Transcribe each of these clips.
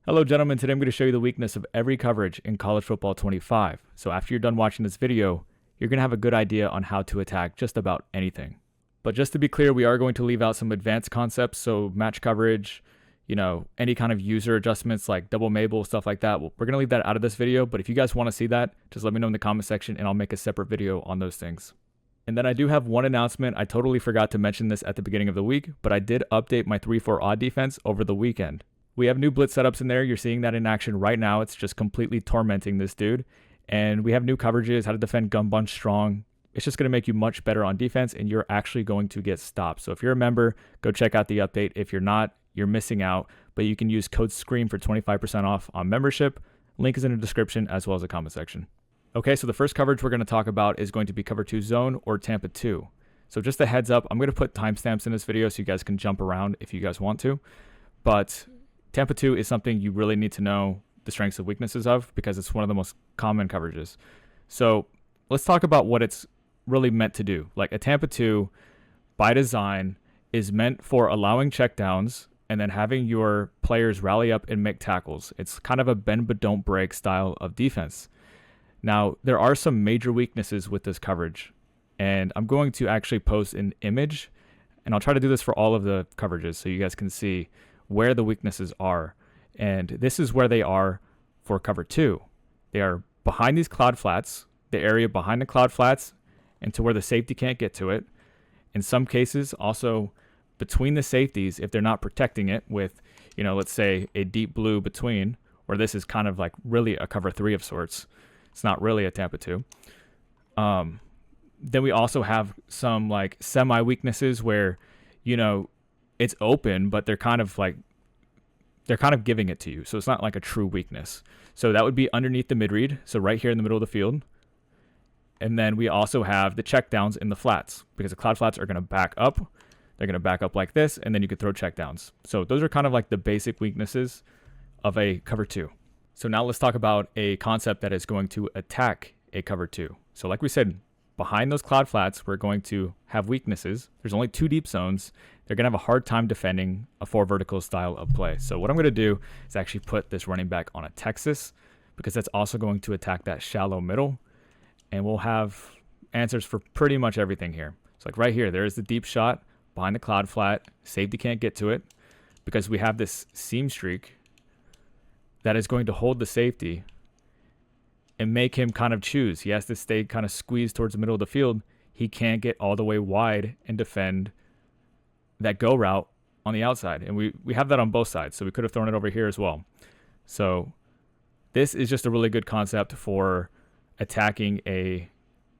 Hello gentlemen, today I'm going to show you the weakness of every coverage in College Football 25. So after you're done watching this video, you're going to have a good idea on how to attack just about anything. But just to be clear, we are going to leave out some advanced concepts, so match coverage, any kind of user adjustments like double Mabel, stuff like that. We're going to leave that out of this video, but if you guys want to see that, just let me know in the comment section and I'll make a separate video on those things. And then I do have one announcement. I totally forgot to mention this at the beginning of the week, but I did update my 3-4 odd defense over the weekend. We have new blitz setups in there. You're seeing that in action right now. It's just completely tormenting this dude. And we have new coverages, how to defend gun bunch strong. It's just going to make you much better on defense, and you're actually going to get stopped. So if you're a member, go check out the update. If you're not, you're missing out. But you can use code SCREAM for 25% off on membership. Link is in the description as well as the comment section. Okay, so the first coverage we're going to talk about is going to be cover 2 zone or Tampa 2. So just a heads up, I'm going to put timestamps in this video so you guys can jump around if you guys want to. But Tampa 2 is something you really need to know the strengths and weaknesses of because it's one of the most common coverages. So let's talk about what it's really meant to do. Like a Tampa 2, by design, is meant for allowing checkdowns and then having your players rally up and make tackles. It's kind of a bend but don't break style of defense. Now, there are some major weaknesses with this coverage, and I'm going to actually post an image, and I'll try to do this for all of the coverages so you guys can see where the weaknesses are. And this is where they are for cover 2. They are behind these cloud flats, the area behind the cloud flats, and to where the safety can't get to it. In some cases, also between the safeties, if they're not protecting it with, let's say a deep blue between, or this is kind of like really a cover 3 of sorts. It's not really a Tampa 2. Then we also have some like semi weaknesses where, it's open, but they're kind of giving it to you. So it's not like a true weakness. So that would be underneath the mid-read. So right here in the middle of the field. And then we also have the checkdowns in the flats because the cloud flats are going to back up. They're going to back up like this, and then you could throw checkdowns. So those are kind of like the basic weaknesses of a cover 2. So now let's talk about a concept that is going to attack a cover 2. So like we said, behind those cloud flats, we're going to have weaknesses. There's only 2 deep zones. They're going to have a hard time defending a 4 vertical style of play. So what I'm going to do is actually put this running back on a Texas because that's also going to attack that shallow middle. And we'll have answers for pretty much everything here. So like right here, there is the deep shot behind the cloud flat. Safety can't get to it because we have this seam streak that is going to hold the safety and make him kind of choose. He has to stay kind of squeezed towards the middle of the field. He can't get all the way wide and defend that go route on the outside. And we have that on both sides. So we could have thrown it over here as well. So this is just a really good concept for attacking a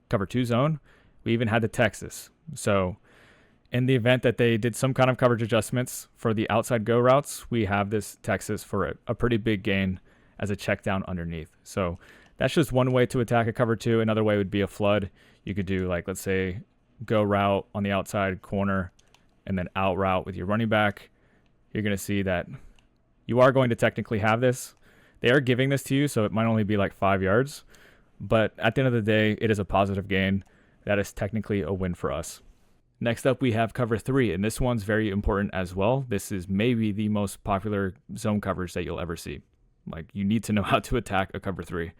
cover 2 zone. We even had the Texas. So in the event that they did some kind of coverage adjustments for the outside go routes, we have this Texas for a pretty big gain as a check down underneath. So that's just one way to attack a cover 2. Another way would be a flood. You could do like, let's say, go route on the outside corner and then out route with your running back. You're going to see that you are going to technically have this. They are giving this to you, so it might only be like 5 yards. But at the end of the day, it is a positive gain. That is technically a win for us. Next up, we have cover 3, and this one's very important as well. This is maybe the most popular zone coverage that you'll ever see. Like, you need to know how to attack a cover 3.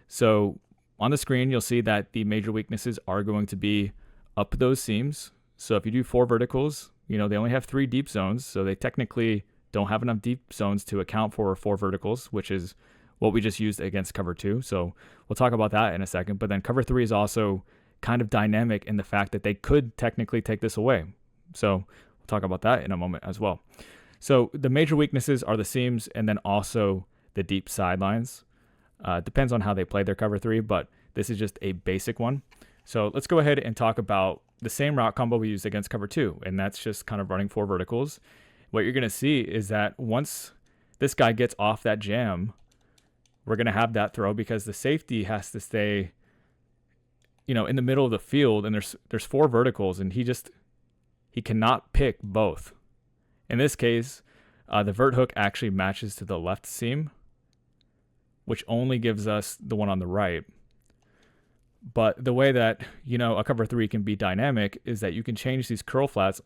So on the screen, you'll see that the major weaknesses are going to be up those seams. So if you do 4 verticals, they only have 3 deep zones. So they technically don't have enough deep zones to account for 4 verticals, which is what we just used against cover 2. So we'll talk about that in a second. But then cover 3 is also kind of dynamic in the fact that they could technically take this away. So we'll talk about that in a moment as well. So the major weaknesses are the seams and then also the deep sidelines. Depends on how they play their cover 3, but this is just a basic one. So let's go ahead and talk about the same route combo we used against cover 2, and that's just kind of running 4 verticals. What you're going to see is that once this guy gets off that jam, we're going to have that throw because the safety has to stay, in the middle of the field, and there's 4 verticals, and he cannot pick both. In this case, the vert hook actually matches to the left seam, which only gives us the one on the right. But the way that, a cover 3 can be dynamic is that you can change these curl flats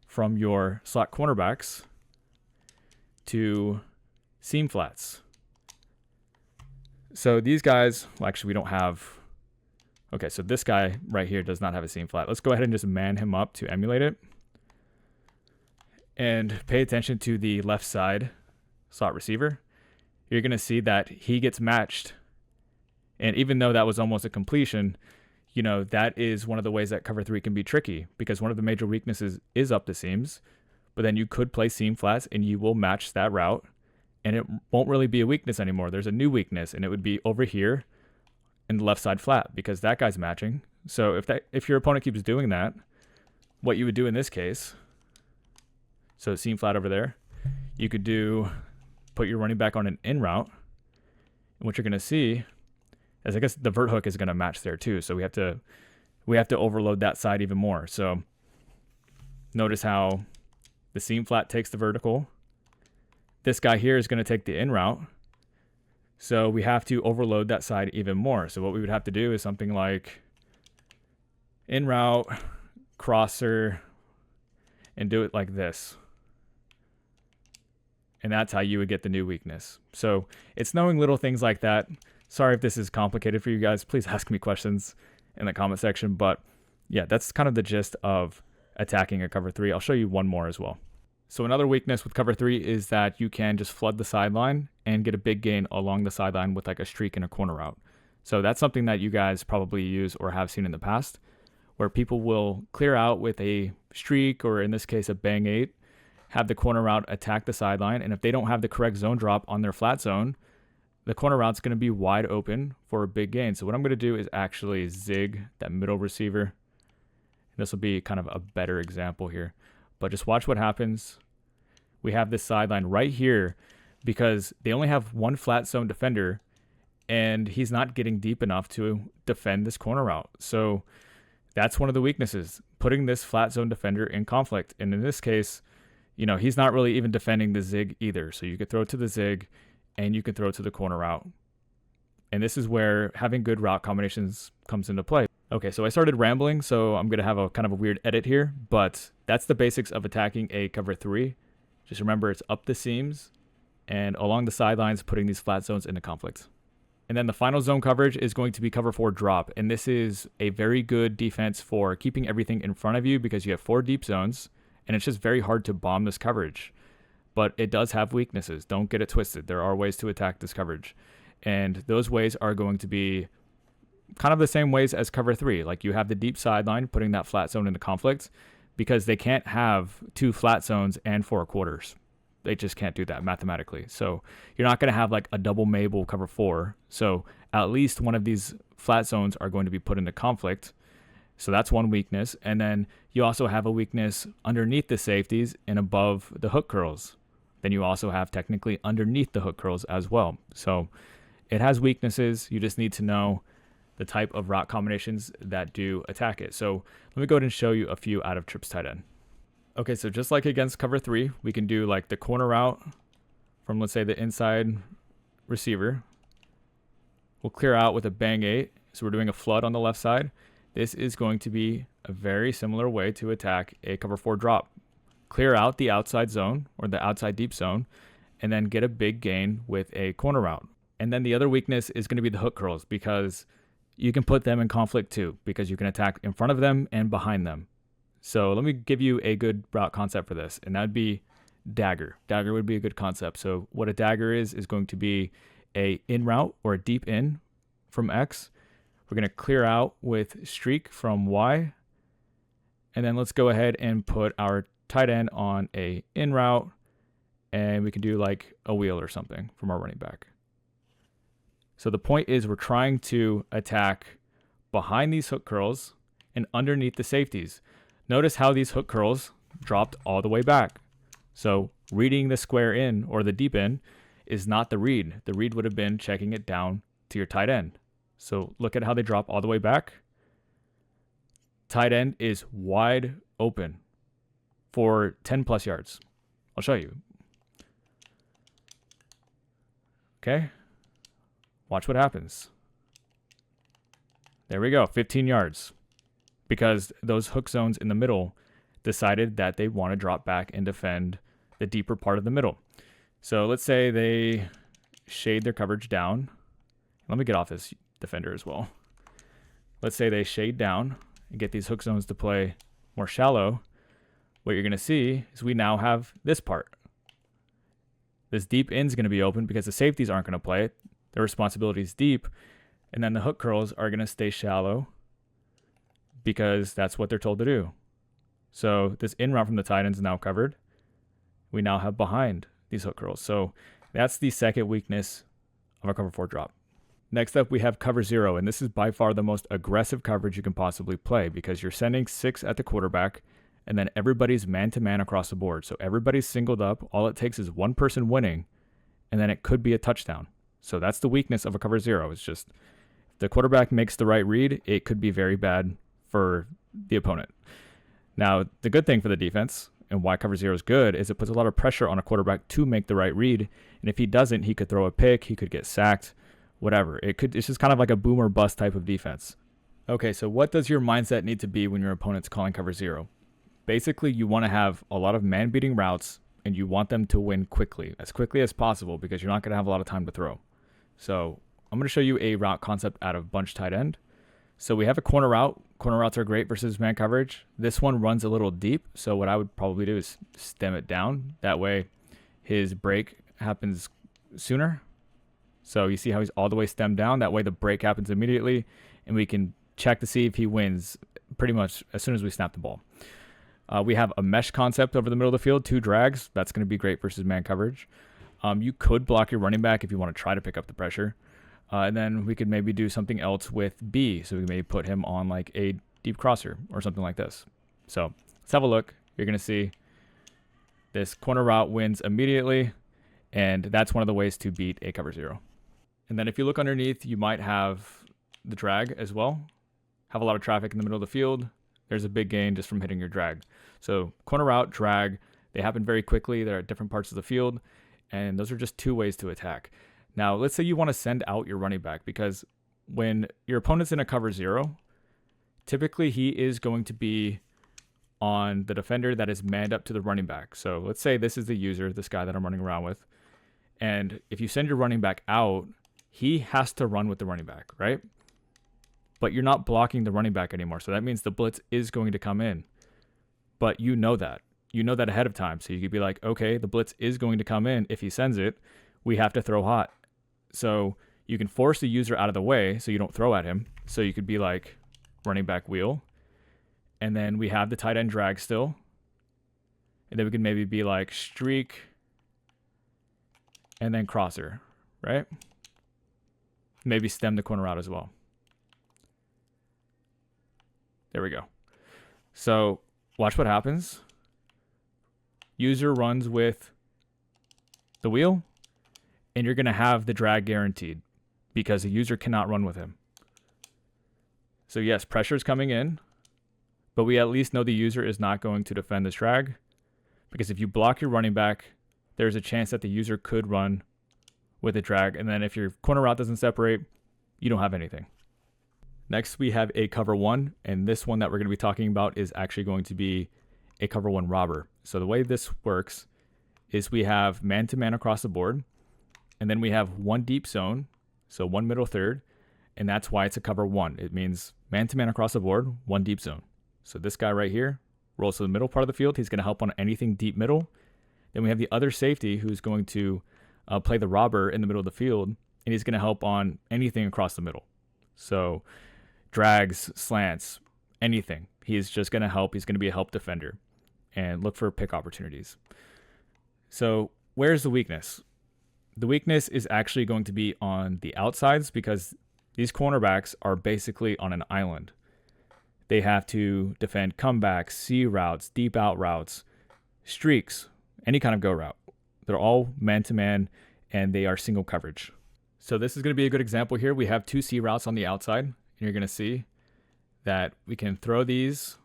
from your slot cornerbacks to seam flats. So these guys, well, actually we don't have, okay, so this guy right here does not have a seam flat. Let's go ahead and just man him up to emulate it. And pay attention to the left side slot receiver. You're going to see that he gets matched. And even though that was almost a completion, you know, that is one of the ways that cover 3 can be tricky, because one of the major weaknesses is up the seams, but then you could play seam flats and you will match that route and it won't really be a weakness anymore. There's a new weakness, and it would be over here in the left side flat, because that guy's matching. So if your opponent keeps doing that, what you would do in this case, so seam flat over there, you could put your running back on an in route. And what you're going to see is, I guess the vert hook is going to match there too. So we have to overload that side even more. So notice how the seam flat takes the vertical. This guy here is going to take the in route. So we have to overload that side even more. So what we would have to do is something like in route, crosser, and do it like this. And that's how you would get the new weakness. So it's knowing little things like that. Sorry if this is complicated for you guys. Please ask me questions in the comment section. But yeah, that's kind of the gist of attacking a cover 3. I'll show you one more as well. So another weakness with cover 3 is that you can just flood the sideline and get a big gain along the sideline with like a streak and a corner route. So that's something that you guys probably use or have seen in the past, where people will clear out with a streak, or in this case a bang 8, have the corner route attack the sideline, and if they don't have the correct zone drop on their flat zone, the corner route's going to be wide open for a big gain. So what I'm going to do is actually zig that middle receiver. This will be kind of a better example here, but just watch what happens. We have this sideline right here because they only have one flat zone defender, and he's not getting deep enough to defend this corner route. So that's one of the weaknesses, putting this flat zone defender in conflict. And in this case, you know, he's not really even defending the zig either. So you could throw it to the zig and you can throw it to the corner route. And this is where having good route combinations comes into play. Okay, so I started rambling, so I'm going to have a kind of a weird edit here, but that's the basics of attacking a cover 3. Just remember, it's up the seams and along the sidelines, putting these flat zones into conflict. And then the final zone coverage is going to be cover 4 drop. And this is a very good defense for keeping everything in front of you, because you have 4 deep zones and it's just very hard to bomb this coverage. But it does have weaknesses. Don't get it twisted. There are ways to attack this coverage. And those ways are going to be kind of the same ways as cover 3. Like you have the deep sideline, putting that flat zone into conflict, because they can't have 2 flat zones and 4 quarters. They just can't do that mathematically. So you're not going to have like a double Mabel cover 4. So at least one of these flat zones are going to be put into conflict. So that's one weakness. And then you also have a weakness underneath the safeties and above the hook curls. Then you also have technically underneath the hook curls as well. So it has weaknesses. You just need to know the type of route combinations that do attack it. So let me go ahead and show you a few out of trips tight end. Okay, so just like against cover 3, we can do like the corner route from, let's say, the inside receiver. We'll clear out with a bang 8. So we're doing a flood on the left side. This is going to be a very similar way to attack a cover 4 drop. Clear out the outside zone or the outside deep zone, and then get a big gain with a corner route. And then the other weakness is going to be the hook curls, because you can put them in conflict too, because you can attack in front of them and behind them. So let me give you a good route concept for this, and that would be dagger. Dagger would be a good concept. So what a dagger is going to be a in route or a deep in from X. We're going to clear out with streak from Y. And then let's go ahead and put our tight end on a in route, and we can do like a wheel or something from our running back. So the point is, we're trying to attack behind these hook curls and underneath the safeties. Notice how these hook curls dropped all the way back. So reading the square in or the deep in is not the read. The read would have been checking it down to your tight end. So look at how they drop all the way back. Tight end is wide open for 10 plus yards. I'll show you. Okay. Watch what happens. There we go, 15 yards. Because those hook zones in the middle decided that they want to drop back and defend the deeper part of the middle. So let's say they shade their coverage down. Let me get off this defender as well. Let's say they shade down and get these hook zones to play more shallow. What you're going to see is we now have this part. This deep end is going to be open because the safeties aren't going to play it. Their responsibility is deep. And then the hook curls are going to stay shallow because that's what they're told to do. So this in route from the tight end is now covered. We now have behind these hook curls. So that's the second weakness of a cover 4 drop. Next up, we have cover 0, and this is by far the most aggressive coverage you can possibly play because you're sending 6 at the quarterback, and then everybody's man-to-man across the board. So everybody's singled up. All it takes is one person winning, and then it could be a touchdown. So that's the weakness of a cover 0. It's just if the quarterback makes the right read, it could be very bad for the opponent. Now, the good thing for the defense and why cover 0 is good is it puts a lot of pressure on a quarterback to make the right read. And if he doesn't, he could throw a pick, he could get sacked, whatever. It's just kind of like a boom or bust type of defense. Okay, so what does your mindset need to be when your opponent's calling cover 0? Basically, you want to have a lot of man-beating routes, and you want them to win as quickly as possible, because you're not going to have a lot of time to throw. So I'm going to show you a route concept out of bunch tight end. So we have a corner route. Corner routes are great versus man coverage. This one runs a little deep, so what I would probably do is stem it down. That way his break happens sooner. So you see how he's all the way stemmed down. That way the break happens immediately, and we can check to see if he wins pretty much as soon as we snap the ball. We have a mesh concept over the middle of the field, 2 drags. That's going to be great versus man coverage. You could block your running back if you want to try to pick up the pressure. And then we could maybe do something else with B. So we may put him on like a deep crosser or something like this. So let's have a look. You're going to see this corner route wins immediately. And that's one of the ways to beat a cover 0. And then if you look underneath, you might have the drag as well. Have a lot of traffic in the middle of the field. There's a big gain just from hitting your drag. So corner route, drag, they happen very quickly. They're at different parts of the field. And those are just 2 ways to attack. Now, let's say you want to send out your running back, because when your opponent's in a cover 0, typically he is going to be on the defender that is manned up to the running back. So let's say this is the user, this guy that I'm running around with. And if you send your running back out, he has to run with the running back, right? But you're not blocking the running back anymore. So that means the blitz is going to come in. But you know that. You know that ahead of time. So you could be like, okay, the blitz is going to come in. If he sends it, we have to throw hot. So you can force the user out of the way so you don't throw at him. So you could be like running back wheel. And then we have the tight end drag still. And then we can maybe be like streak and then crosser, right? Maybe stem the corner out as well. There we go. So watch what happens. User runs with the wheel, and you're going to have the drag guaranteed because the user cannot run with him. So yes, pressure is coming in, but we at least know the user is not going to defend this drag, because if you block your running back, there's a chance that the user could run with a drag. And then if your corner route doesn't separate, you don't have anything. Next, we have a cover 1. And this one that we're going to be talking about is actually going to be a cover 1 robber. So the way this works is we have man-to-man across the board. And then we have 1 deep zone. So 1 middle third. And that's why it's a cover 1. It means man-to-man across the board, 1 deep zone. So this guy right here rolls to the middle part of the field. He's going to help on anything deep middle. Then we have the other safety who's going to play the robber in the middle of the field, and he's going to help on anything across the middle. So drags, slants, anything. He's just going to help. He's going to be a help defender and look for pick opportunities. So where's the weakness? The weakness is actually going to be on the outsides, because these cornerbacks are basically on an island. They have to defend comebacks, C routes, deep out routes, streaks, any kind of go route. They're all man-to-man, and they are single coverage. So this is going to be a good example here. We have 2 C routes on the outside, and you're going to see that we can throw these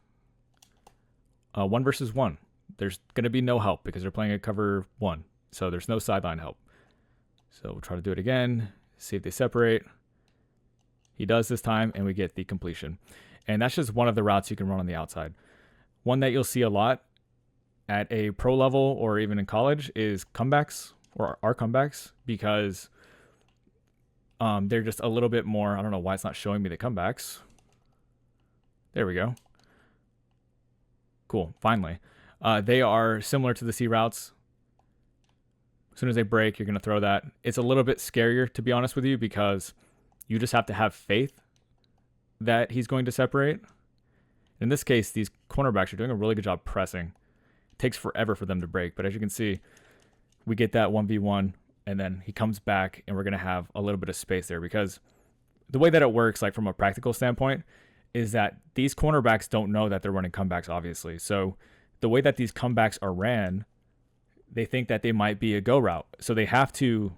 1 versus 1. There's going to be no help because they're playing a cover 1, so there's no sideline help. So we'll try to do it again, see if they separate. He does this time, and we get the completion. And that's just one of the routes you can run on the outside. One that you'll see a lot at a pro level or even in college is comebacks. or our comebacks, because they're just a little bit more. I don't know why it's not showing me the comebacks. There we go. Cool. Finally. They are similar to the C routes. As soon as they break, you're going to throw that. It's a little bit scarier, to be honest with you, because you just have to have faith that he's going to separate. In this case, these cornerbacks are doing a really good job pressing. It takes forever for them to break, but as you can see, we get that 1v1, and then he comes back, and we're going to have a little bit of space there, because the way that it works, like from a practical standpoint, is that these cornerbacks don't know that they're running comebacks, obviously. So the way that these comebacks are ran, they think that they might be a go route. So they have to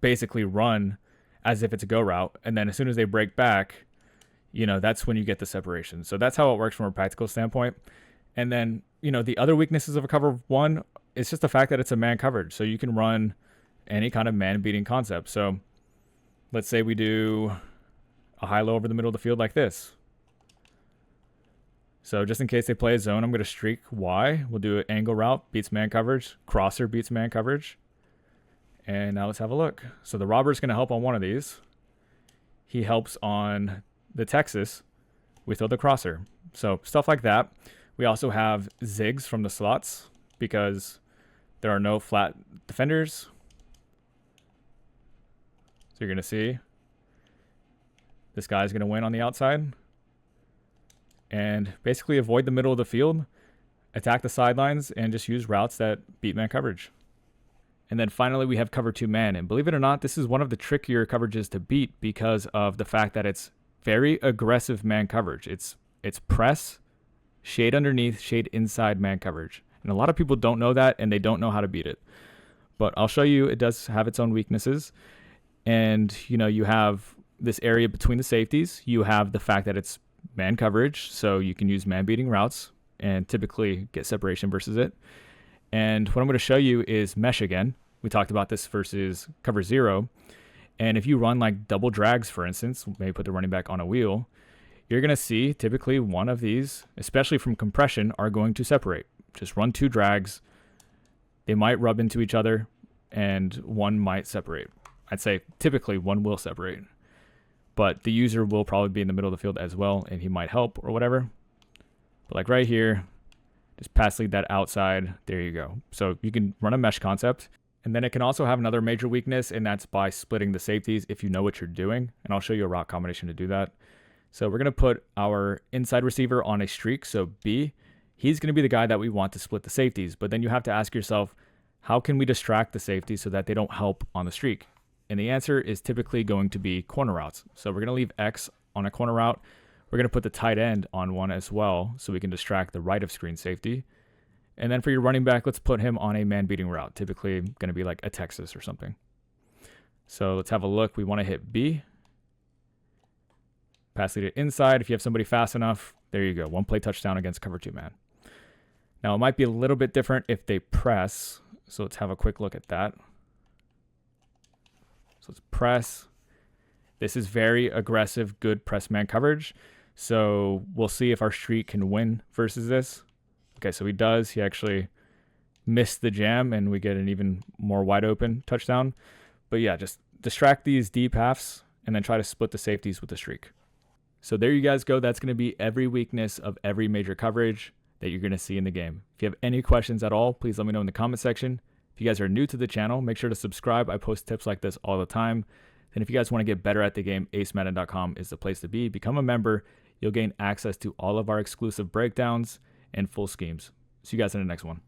basically run as if it's a go route. And then as soon as they break back, that's when you get the separation. So that's how it works from a practical standpoint. And then, the other weaknesses of a cover one, it's just the fact that it's a man coverage. So you can run any kind of man beating concept. So let's say we do a high-low over the middle of the field like this. So just in case they play a zone, I'm going to streak Y. We'll do an angle route, beats man coverage. Crosser beats man coverage. And now let's have a look. So the robber's going to help on one of these. He helps on the Texas. We throw the crosser. So stuff like that. We also have zigs from the slots because there are no flat defenders. So you're going to see this guy's going to win on the outside. And basically avoid the middle of the field, attack the sidelines, and just use routes that beat man coverage. And then finally, we have cover 2 man. And believe it or not, this is one of the trickier coverages to beat because of the fact that it's very aggressive man coverage. It's press, shade underneath, shade inside man coverage. And a lot of people don't know that, and they don't know how to beat it. But I'll show you, it does have its own weaknesses. And, you have this area between the safeties. You have the fact that it's man coverage, so you can use man beating routes and typically get separation versus it. And what I'm going to show you is mesh again. We talked about this versus cover 0. And if you run like double drags, for instance, maybe put the running back on a wheel, you're going to see typically one of these, especially from compression, are going to separate. Just run 2 drags. They might rub into each other and one might separate. I'd say typically one will separate. But the user will probably be in the middle of the field as well, and he might help or whatever. But like right here, just pass lead that outside. There you go. So you can run a mesh concept. And then it can also have another major weakness, and that's by splitting the safeties if you know what you're doing. And I'll show you a route combination to do that. So we're going to put our inside receiver on a streak. So B, he's going to be the guy that we want to split the safeties. But then you have to ask yourself, how can we distract the safeties so that they don't help on the streak? And the answer is typically going to be corner routes. So we're going to leave X on a corner route. We're going to put the tight end on one as well so we can distract the right of screen safety. And then for your running back, let's put him on a man beating route. Typically going to be like a Texas or something. So let's have a look. We want to hit B. Pass lead it inside. If you have somebody fast enough, there you go. 1 play touchdown against cover 2 man. Now it might be a little bit different if they press. So let's have a quick look at that. So let's press. This is very aggressive, good press man coverage. So we'll see if our streak can win versus this. Okay, so he does. He actually missed the jam, and we get an even more wide open touchdown. But yeah, just distract these deep halves and then try to split the safeties with the streak. So there you guys go. That's going to be every weakness of every major coverage that you're going to see in the game. If you have any questions at all, please let me know in the comment section. If you guys are new to the channel, make sure to subscribe. I post tips like this all the time. And if you guys want to get better at the game, acemadden.com is the place to be. Become a member. You'll gain access to all of our exclusive breakdowns and full schemes. See you guys in the next one.